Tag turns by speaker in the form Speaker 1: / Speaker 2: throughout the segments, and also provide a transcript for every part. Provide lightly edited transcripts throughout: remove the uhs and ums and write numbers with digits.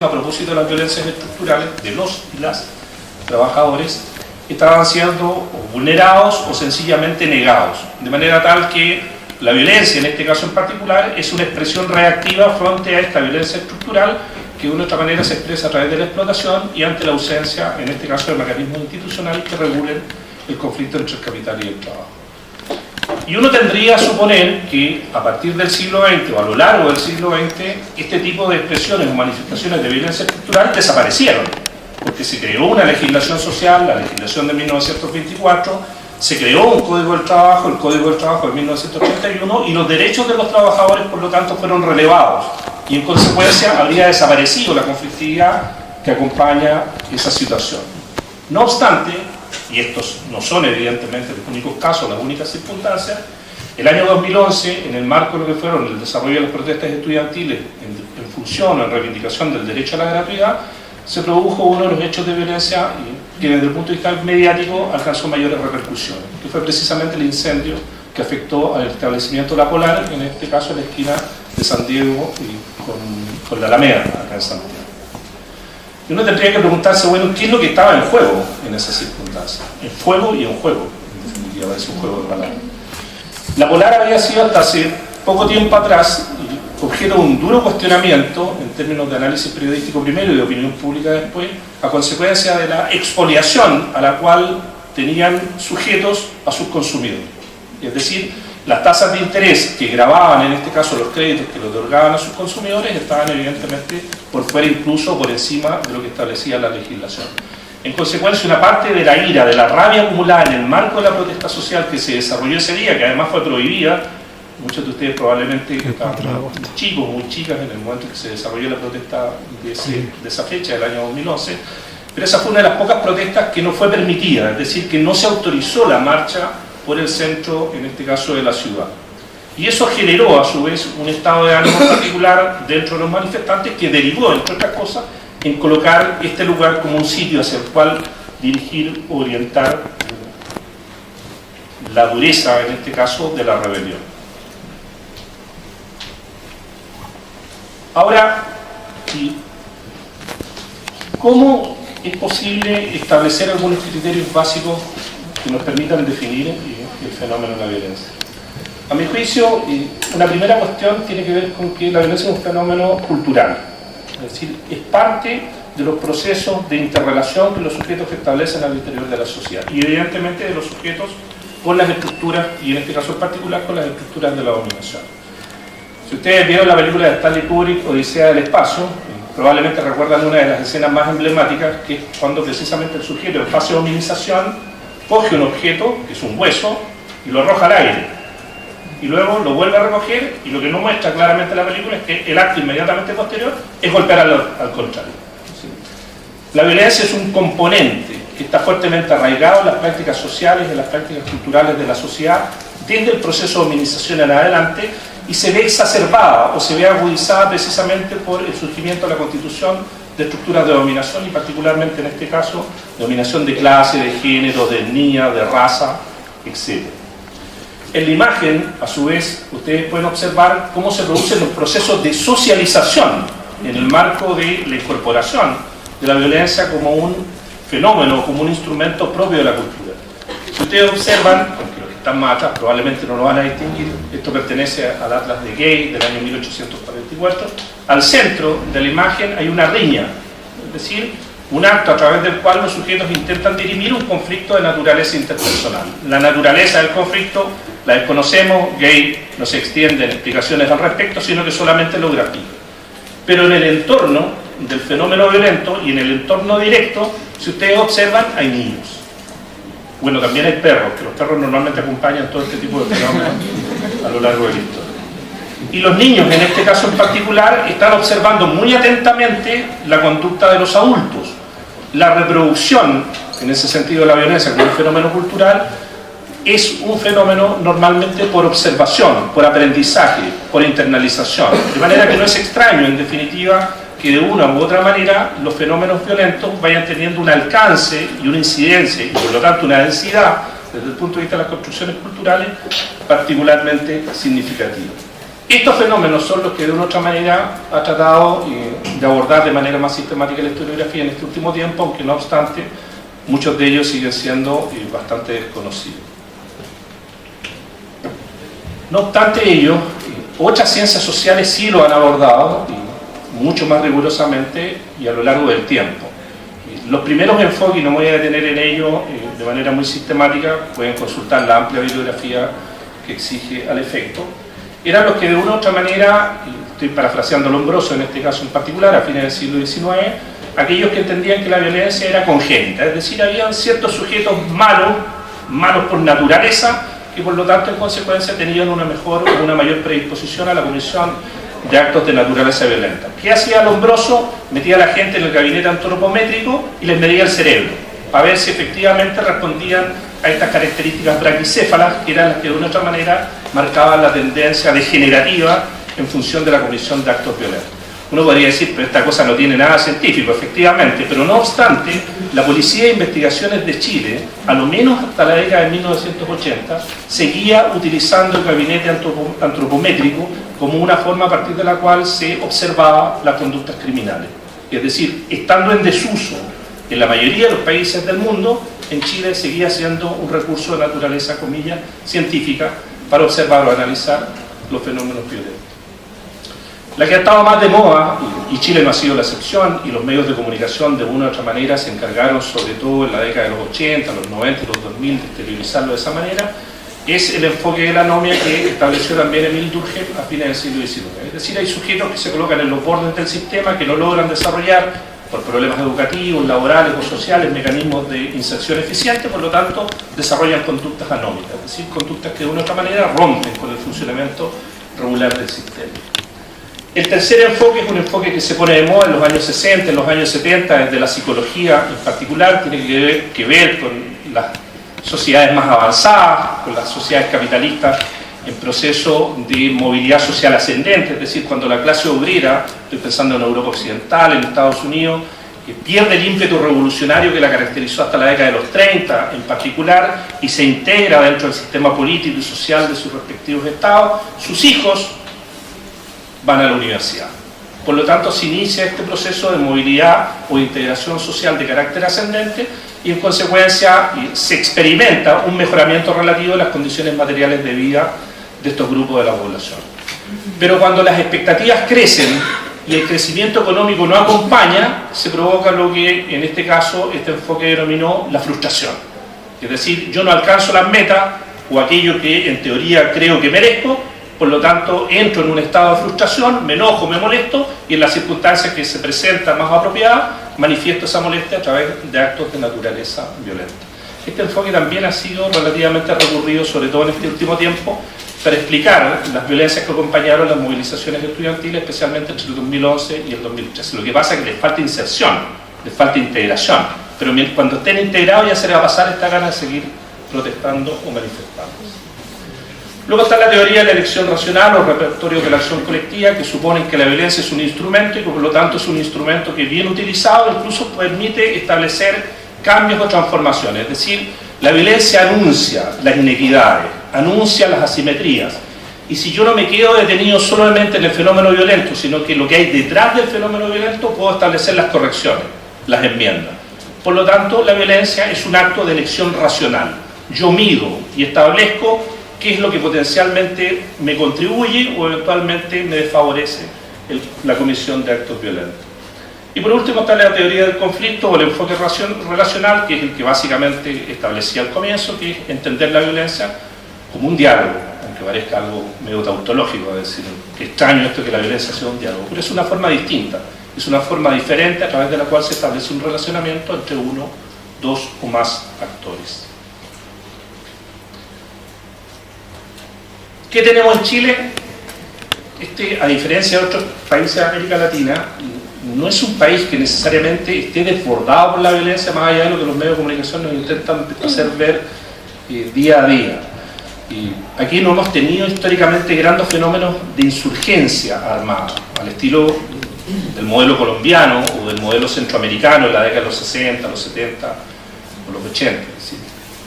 Speaker 1: a propósito de las violencias estructurales de los y las trabajadores estaban siendo vulnerados o sencillamente negados, de manera tal que la violencia, en este caso en particular, es una expresión reactiva frente a esta violencia estructural que de una otra manera se expresa a través de la explotación y ante la ausencia, en este caso, de mecanismos institucionales que regulen el conflicto entre el capital y el trabajo. Y uno tendría a suponer que a partir del siglo XX o a lo largo del siglo XX este tipo de expresiones o manifestaciones de violencia estructural desaparecieron, porque se creó una legislación social, la legislación de 1924, se creó un Código del Trabajo, el Código del Trabajo de 1931, y los derechos de los trabajadores, por lo tanto, fueron relevados, y en consecuencia habría desaparecido la conflictividad que acompaña esa situación. No obstante, y estos no son evidentemente los únicos casos, las únicas circunstancias, el año 2011, en el marco de lo que fueron el desarrollo de las protestas estudiantiles en función o en reivindicación del derecho a la gratuidad, se produjo uno de los hechos de violencia que desde el punto de vista mediático alcanzó mayores repercusiones, que fue precisamente el incendio que afectó al establecimiento La Polar, en este caso en la esquina de San Diego y con la Alameda, acá en Santiago. Y uno tendría que preguntarse, bueno, ¿qué es lo que estaba en juego en esas circunstancias? En fuego y en juego, en definitiva, es un juego de palabras. La Polar había sido hasta hace poco tiempo atrás objeto de un duro cuestionamiento en términos de análisis periodístico primero y de opinión pública después, a consecuencia de la expoliación a la cual tenían sujetos a sus consumidores. Es decir, las tasas de interés que gravaban, en este caso los créditos que los otorgaban a sus consumidores, estaban evidentemente por fuera, incluso por encima de lo que establecía la legislación. En consecuencia, una parte de la ira, de la rabia acumulada en el marco de la protesta social que se desarrolló ese día, que además fue prohibida, muchos de ustedes probablemente estaban muy chicos, muy chicas en el momento en que se desarrolló la protesta de esa fecha, del año 2011, pero esa fue una de las pocas protestas que no fue permitida, es decir, que no se autorizó la marcha por el centro, en este caso de la ciudad. Y eso generó, a su vez, un estado de ánimo particular dentro de los manifestantes que derivó, entre otras cosas, en colocar este lugar como un sitio hacia el cual dirigir, orientar la dureza, en este caso, de la rebelión. Ahora, ¿cómo es posible establecer algunos criterios básicos que nos permitan definir el fenómeno de la violencia? A mi juicio, una primera cuestión tiene que ver con que la violencia es un fenómeno cultural, es decir, es parte de los procesos de interrelación que los sujetos establecen al interior de la sociedad y evidentemente de los sujetos con las estructuras, y en este caso en particular con las estructuras de la dominación. Si ustedes vieron la película de Stanley Kubrick, Odisea del Espacio, probablemente recuerdan una de las escenas más emblemáticas, que es cuando precisamente el sujeto en fase de hominización coge un objeto, que es un hueso, y lo arroja al aire. Y luego lo vuelve a recoger, y lo que no muestra claramente la película es que el acto inmediatamente posterior es golpear al contrario. ¿Sí? La violencia es un componente que está fuertemente arraigado en las prácticas sociales, en las prácticas culturales de la sociedad, desde el proceso de hominización en adelante, y se ve exacerbada o se ve agudizada precisamente por el surgimiento de la constitución de estructuras de dominación y particularmente en este caso dominación de clase, de género, de etnia, de raza, etc. En la imagen, a su vez, ustedes pueden observar cómo se producen los procesos de socialización en el marco de la incorporación de la violencia como un fenómeno, como un instrumento propio de la cultura. Si ustedes observan, están más atrás, probablemente no lo van a distinguir, esto pertenece al Atlas de Gay del año 1844, al centro de la imagen hay una riña, es decir, un acto a través del cual los sujetos intentan dirimir un conflicto de naturaleza interpersonal. La naturaleza del conflicto la desconocemos, Gay no se extiende en explicaciones al respecto, sino que solamente lo grafica. Pero en el entorno del fenómeno violento y en el entorno directo, si ustedes observan, hay niños. Bueno, también hay perros, que los perros normalmente acompañan todo este tipo de fenómenos a lo largo de la historia. Y los niños, en este caso en particular, están observando muy atentamente la conducta de los adultos. La reproducción, en ese sentido de la violencia como un fenómeno cultural, es un fenómeno normalmente por observación, por aprendizaje, por internalización. De manera que no es extraño, en definitiva, que de una u otra manera los fenómenos violentos vayan teniendo un alcance y una incidencia y por lo tanto una densidad desde el punto de vista de las construcciones culturales particularmente significativa. Estos fenómenos son los que de una u otra manera ha tratado de abordar de manera más sistemática la historiografía en este último tiempo, aunque no obstante muchos de ellos siguen siendo bastante desconocidos. No obstante ello, otras ciencias sociales sí lo han abordado mucho más rigurosamente y a lo largo del tiempo. Los primeros enfoques, y no me voy a detener en ello de manera muy sistemática, pueden consultar la amplia bibliografía que exige al efecto, eran los que de una u otra manera, estoy parafraseando a Lombroso en este caso en particular, a fines del siglo XIX, aquellos que entendían que la violencia era congénita, es decir, habían ciertos sujetos malos por naturaleza, que por lo tanto en consecuencia tenían una mejor o una mayor predisposición a la comisión de actos de naturaleza violenta. ¿Qué hacía Lombroso? Metía a la gente en el gabinete antropométrico y les medía el cerebro, para ver si efectivamente respondían a estas características braquicéfalas, que eran las que de una u otra manera marcaban la tendencia degenerativa en función de la comisión de actos violentos. Uno podría decir, pero esta cosa no tiene nada científico, efectivamente, pero no obstante, la Policía de Investigaciones de Chile, a lo menos hasta la década de 1980, seguía utilizando el gabinete antropométrico como una forma a partir de la cual se observaba las conductas criminales. Es decir, estando en desuso en la mayoría de los países del mundo, en Chile seguía siendo un recurso de naturaleza, comillas, científica, para observar o analizar los fenómenos violentos. La que ha estado más de moda, y Chile no ha sido la excepción, y los medios de comunicación de una u otra manera se encargaron, sobre todo en la década de los 80, los 90 y los 2000, de exteriorizarlo de esa manera, es el enfoque de la anomia que estableció también Emil Durkheim a fines del siglo XIX. Es decir, hay sujetos que se colocan en los bordes del sistema, que no logran desarrollar, por problemas educativos, laborales o sociales, mecanismos de inserción eficiente, por lo tanto, desarrollan conductas anómicas, es decir, conductas que de una u otra manera rompen con el funcionamiento regular del sistema. El tercer enfoque es un enfoque que se pone de moda en los años 60, en los años 70, desde la psicología en particular, tiene que ver con las sociedades más avanzadas, con las sociedades capitalistas en proceso de movilidad social ascendente, es decir, cuando la clase obrera, estoy pensando en Europa Occidental, en Estados Unidos, que pierde el ímpetu revolucionario que la caracterizó hasta la década de los 30 en particular, y se integra dentro del sistema político y social de sus respectivos estados, sus hijos van a la universidad. Por lo tanto, se inicia este proceso de movilidad o integración social de carácter ascendente y en consecuencia se experimenta un mejoramiento relativo de las condiciones materiales de vida de estos grupos de la población. Pero cuando las expectativas crecen y el crecimiento económico no acompaña, se provoca lo que en este caso este enfoque denominó la frustración. Es decir, yo no alcanzo las metas o aquello que en teoría creo que merezco, por lo tanto entro en un estado de frustración, me enojo, me molesto y en las circunstancias que se presentan más apropiadas manifiesto esa molestia a través de actos de naturaleza violenta. Este enfoque también ha sido relativamente recurrido, sobre todo en este último tiempo, para explicar las violencias que acompañaron las movilizaciones estudiantiles, especialmente entre el 2011 y el 2013. Lo que pasa es que les falta inserción, les falta integración, pero cuando estén integrados ya se les va a pasar esta gana de seguir protestando o manifestándose. Luego está la teoría de la elección racional o repertorios de la acción colectiva, que suponen que la violencia es un instrumento y que por lo tanto es un instrumento que bien utilizado incluso permite establecer cambios o transformaciones. Es decir, la violencia anuncia las inequidades, anuncia las asimetrías. Y si yo no me quedo detenido solamente en el fenómeno violento, sino que lo que hay detrás del fenómeno violento, puedo establecer las correcciones, las enmiendas. Por lo tanto, la violencia es un acto de elección racional. Yo mido y establezco qué es lo que potencialmente me contribuye o eventualmente me desfavorece la comisión de actos violentos. Y por último está la teoría del conflicto o el enfoque relacional, que es el que básicamente establecía al comienzo, que es entender la violencia como un diálogo, aunque parezca algo medio tautológico, es decir, que extraño esto que la violencia sea un diálogo, pero es una forma distinta, es una forma diferente a través de la cual se establece un relacionamiento entre uno, dos o más actores. ¿Qué tenemos en Chile? A diferencia de otros países de América Latina, no es un país que necesariamente esté desbordado por la violencia, más allá de lo que los medios de comunicación nos intentan hacer ver día a día. Aquí no hemos tenido históricamente grandes fenómenos de insurgencia armada, al estilo del modelo colombiano o del modelo centroamericano en la década de los 60, los 70 o los 80.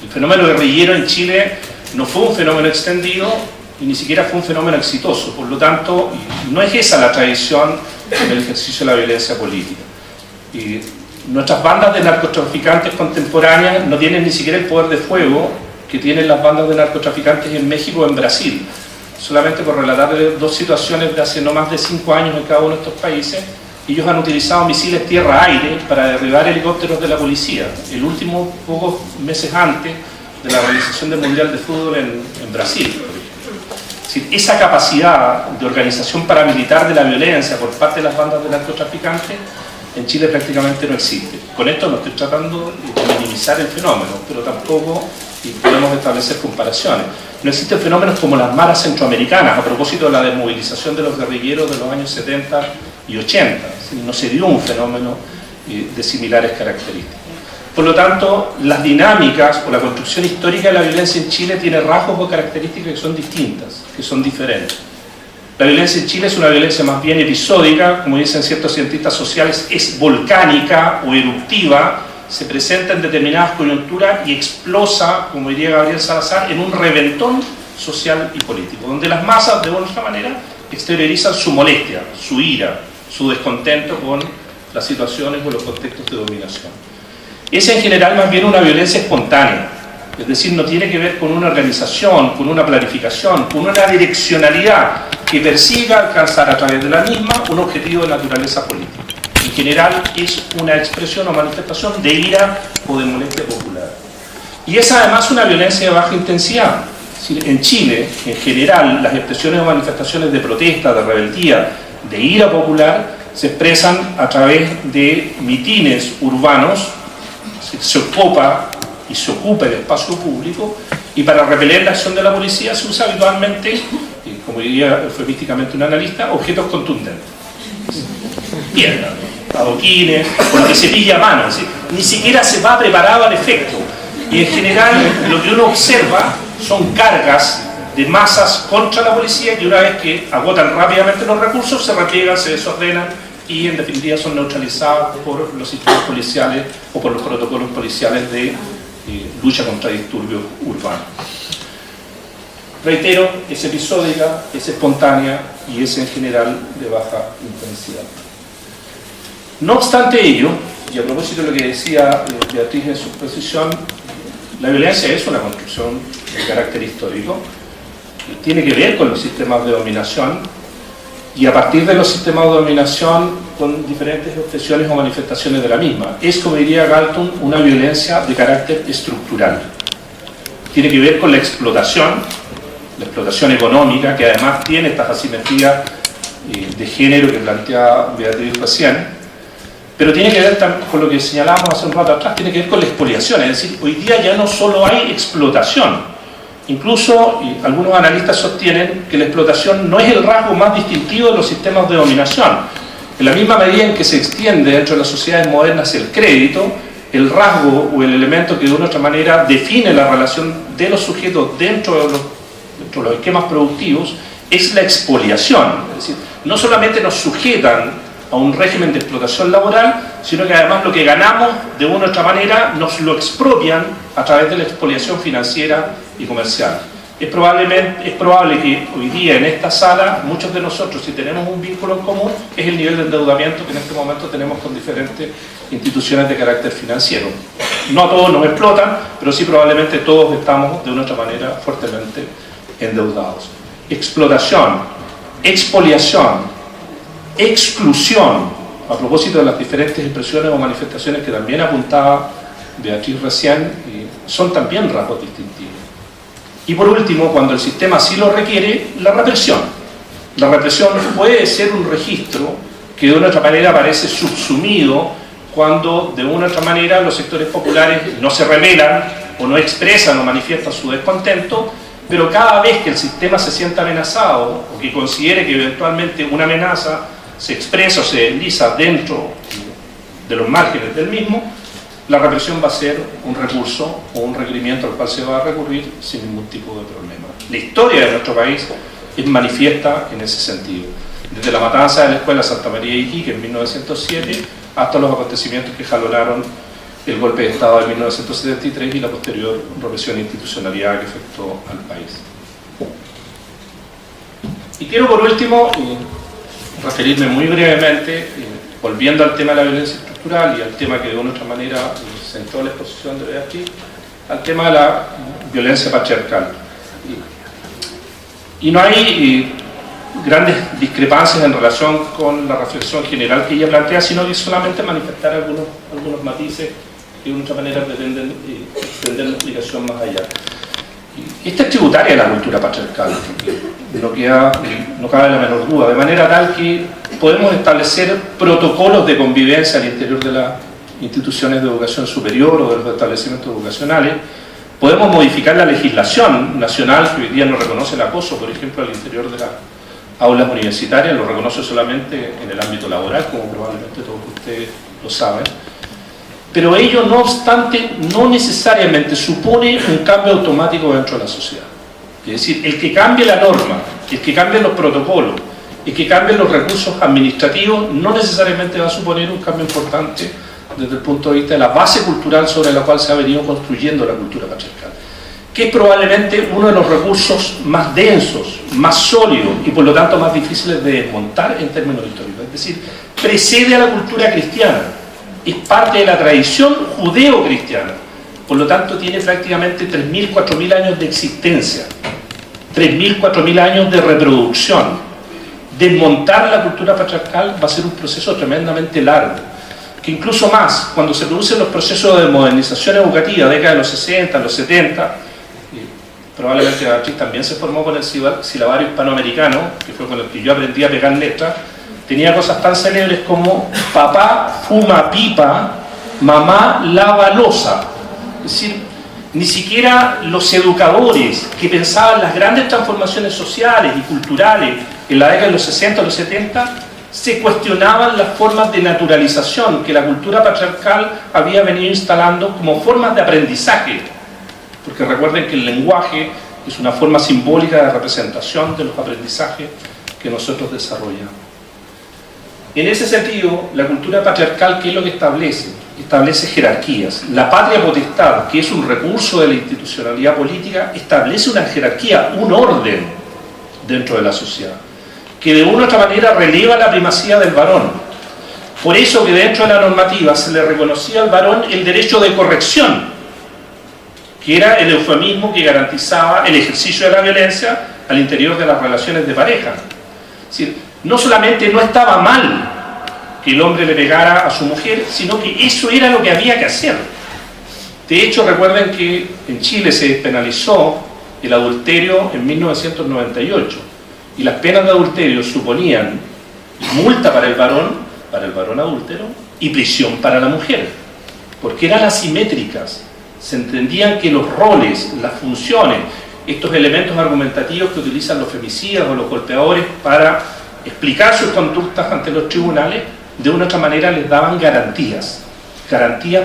Speaker 1: El fenómeno guerrillero en Chile no fue un fenómeno extendido, y ni siquiera fue un fenómeno exitoso. Por lo tanto, no es esa la tradición en el ejercicio de la violencia política. Y nuestras bandas de narcotraficantes contemporáneas no tienen ni siquiera el poder de fuego que tienen las bandas de narcotraficantes en México o en Brasil. Solamente por relatar dos situaciones de hace no más de 5 años en cada uno de estos países, ellos han utilizado misiles tierra-aire para derribar helicópteros de la policía. El último, pocos meses antes de la realización del Mundial de Fútbol en Brasil, por ejemplo. Es decir, esa capacidad de organización paramilitar de la violencia por parte de las bandas de narcotraficantes en Chile prácticamente no existe. Con esto no estoy tratando de minimizar el fenómeno, pero tampoco podemos establecer comparaciones. No existen fenómenos como las maras centroamericanas, a propósito de la desmovilización de los guerrilleros de los años 70 y 80. No se dio un fenómeno de similares características. Por lo tanto, las dinámicas o la construcción histórica de la violencia en Chile tiene rasgos o características que son distintas, que son diferentes. La violencia en Chile es una violencia más bien episódica, como dicen ciertos cientistas sociales, es volcánica o eruptiva, se presenta en determinadas coyunturas y explosa, como diría Gabriel Salazar, en un reventón social y político, donde las masas, de una u otra manera, exteriorizan su molestia, su ira, su descontento con las situaciones o los contextos de dominación. Es en general más bien una violencia espontánea, es decir, no tiene que ver con una organización, con una planificación, con una direccionalidad que persiga alcanzar a través de la misma un objetivo de naturaleza política. En general es una expresión o manifestación de ira o de molestia popular. Y es además una violencia de baja intensidad. En Chile, en general, las expresiones o manifestaciones de protesta, de rebeldía, de ira popular, se expresan a través de mitines urbanos, se ocupa y se ocupa el espacio público, y para repeler la acción de la policía se usa habitualmente, como diría eufemísticamente un analista, objetos contundentes. Piedras, adoquines, con lo que se pilla a mano, ni siquiera se va preparado al efecto. Y en general lo que uno observa son cargas de masas contra la policía que una vez que agotan rápidamente los recursos se repliegan, se desordenan y en definitiva son neutralizadas por los sistemas policiales o por los protocolos policiales de lucha contra disturbios urbanos. Reitero, es episódica, es espontánea y es en general de baja intensidad. No obstante ello, y a propósito de lo que decía Beatriz en su exposición, la violencia es una construcción de carácter histórico, tiene que ver con los sistemas de dominación y a partir de los sistemas de dominación con diferentes expresiones o manifestaciones de la misma. Es, como diría Galton, una violencia de carácter estructural. Tiene que ver con la explotación económica, que además tiene estas asimetrías de género que planteaba Beatriz recién, pero tiene que ver con lo que señalábamos hace un rato atrás, tiene que ver con la expoliación, es decir, hoy día ya no solo hay explotación, incluso algunos analistas sostienen que la explotación no es el rasgo más distintivo de los sistemas de dominación. En la misma medida en que se extiende dentro de las sociedades modernas el crédito, el rasgo o el elemento que de una u otra manera define la relación de los sujetos dentro de los esquemas productivos es la expoliación. Es decir, no solamente nos sujetan a un régimen de explotación laboral, sino que además lo que ganamos de una u otra manera nos lo expropian a través de la expoliación financiera y comercial. Es probable que hoy día en esta sala muchos de nosotros, si tenemos un vínculo en común, es el nivel de endeudamiento que en este momento tenemos con diferentes instituciones de carácter financiero. No a todos nos explotan, pero sí probablemente todos estamos de una u otra manera fuertemente endeudados. Explotación, expoliación, exclusión, a propósito de las diferentes expresiones o manifestaciones que también apuntaba Beatriz recién, son también rasgos distintivos. Y por último, cuando el sistema así lo requiere, la represión. La represión puede ser un registro que de una u otra manera parece subsumido cuando de una u otra manera los sectores populares no se rebelan o no expresan o manifiestan su descontento, pero cada vez que el sistema se sienta amenazado o que considere que eventualmente una amenaza se expresa o se desliza dentro de los márgenes del mismo, la represión va a ser un recurso o un requerimiento al cual se va a recurrir sin ningún tipo de problema. La historia de nuestro país es manifiesta en ese sentido. Desde la matanza de la escuela Santa María de Iquique en 1907 hasta los acontecimientos que jalonaron el golpe de Estado de 1973 y la posterior represión e institucionalidad que afectó al país. Y quiero por último referirme muy brevemente, volviendo al tema de la violencia estructural y al tema que de una u otra manera centró la exposición de Beatriz, al tema de la violencia patriarcal. Y no hay grandes discrepancias en relación con la reflexión general que ella plantea, sino que solamente manifestar algunos matices que de una u otra manera pretenden extender la explicación más allá. Esta es tributaria de la cultura patriarcal, no cabe la menor duda, de manera tal que podemos establecer protocolos de convivencia al interior de las instituciones de educación superior o de los establecimientos educacionales. Podemos modificar la legislación nacional que hoy día no reconoce el acoso, por ejemplo, al interior de las aulas universitarias, lo reconoce solamente en el ámbito laboral, como probablemente todos ustedes lo saben. Pero ello, no obstante, no necesariamente supone un cambio automático dentro de la sociedad. Es decir, el que cambie la norma, el que cambie los protocolos, el que cambie los recursos administrativos, no necesariamente va a suponer un cambio importante desde el punto de vista de la base cultural sobre la cual se ha venido construyendo la cultura patriarcal, que es probablemente uno de los recursos más densos, más sólidos y por lo tanto más difíciles de desmontar en términos históricos. Es decir, precede a la cultura cristiana, es parte de la tradición judeo-cristiana, por lo tanto tiene prácticamente 3.000, 4.000 años de existencia, 3.000, 4.000 años de reproducción. Desmontar la cultura patriarcal va a ser un proceso tremendamente largo, que incluso más, cuando se producen los procesos de modernización educativa, década de los 60, los 70, probablemente Beatriz también se formó con el silabario hispanoamericano, que fue con el que yo aprendí a pegar letras, tenía cosas tan célebres como papá fuma pipa, mamá lava loza. Es decir, ni siquiera los educadores que pensaban las grandes transformaciones sociales y culturales en la década de los 60 o los 70 se cuestionaban las formas de naturalización que la cultura patriarcal había venido instalando como formas de aprendizaje, porque recuerden que el lenguaje es una forma simbólica de representación de los aprendizajes que nosotros desarrollamos. En ese sentido, la cultura patriarcal, ¿qué es lo que establece? Establece jerarquías. La patria potestad, que es un recurso de la institucionalidad política, establece una jerarquía, un orden dentro de la sociedad, que de una u otra manera releva la primacía del varón. Por eso que dentro de la normativa se le reconocía al varón el derecho de corrección, que era el eufemismo que garantizaba el ejercicio de la violencia al interior de las relaciones de pareja. Es decir, no solamente no estaba mal que el hombre le pegara a su mujer, sino que eso era lo que había que hacer. De hecho, recuerden que en Chile se despenalizó el adulterio en 1998 y las penas de adulterio suponían multa para el varón adúltero y prisión para la mujer, porque eran asimétricas. Se entendían que los roles, las funciones, estos elementos argumentativos que utilizan los femicidas o los golpeadores para explicar sus conductas ante los tribunales, de una u otra manera les daban garantías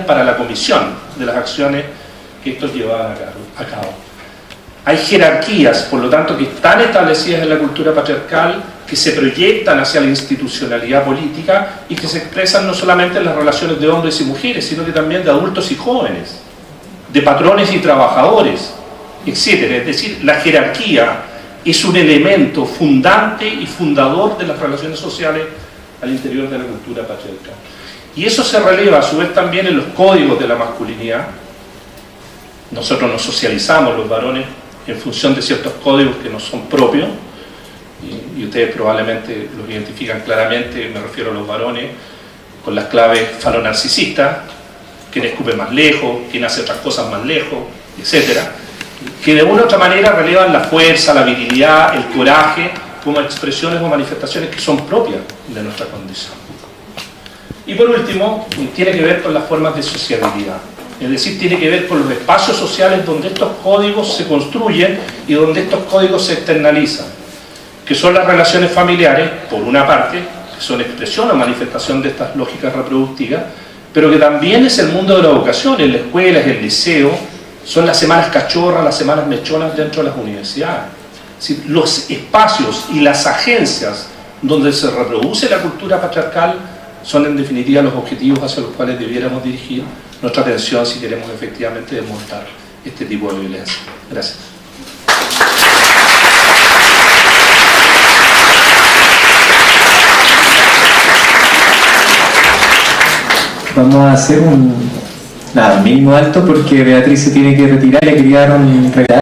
Speaker 1: para la comisión de las acciones que estos llevaban a cabo. Hay jerarquías, por lo tanto, que están establecidas en la cultura patriarcal, que se proyectan hacia la institucionalidad política y que se expresan no solamente en las relaciones de hombres y mujeres, sino que también de adultos y jóvenes, de patrones y trabajadores, etc. Es decir, la jerarquía es un elemento fundante y fundador de las relaciones sociales al interior de la cultura patriarcal. Y eso se releva a su vez también en los códigos de la masculinidad. Nosotros nos socializamos los varones en función de ciertos códigos que nos son propios, y ustedes probablemente los identifican claramente. Me refiero a los varones con las claves falonarcisistas, quien escupe más lejos, quien hace otras cosas más lejos, etcétera, que de una u otra manera relevan la fuerza, la virilidad, el coraje, como expresiones o manifestaciones que son propias de nuestra condición. Y por último, tiene que ver con las formas de sociabilidad, es decir, tiene que ver con los espacios sociales donde estos códigos se construyen y donde estos códigos se externalizan, que son las relaciones familiares, por una parte, que son expresión o manifestación de estas lógicas reproductivas, pero que también es el mundo de la educación, en la escuela, en el liceo, son las semanas cachorras, las semanas mechonas dentro de las universidades. Es decir, los espacios y las agencias donde se reproduce la cultura patriarcal son en definitiva los objetivos hacia los cuales debiéramos dirigir nuestra atención si queremos efectivamente desmontar este tipo de violencia. Gracias.
Speaker 2: Vamos a hacer un mínimo alto porque Beatriz se tiene que retirar y le quería dar un regalo.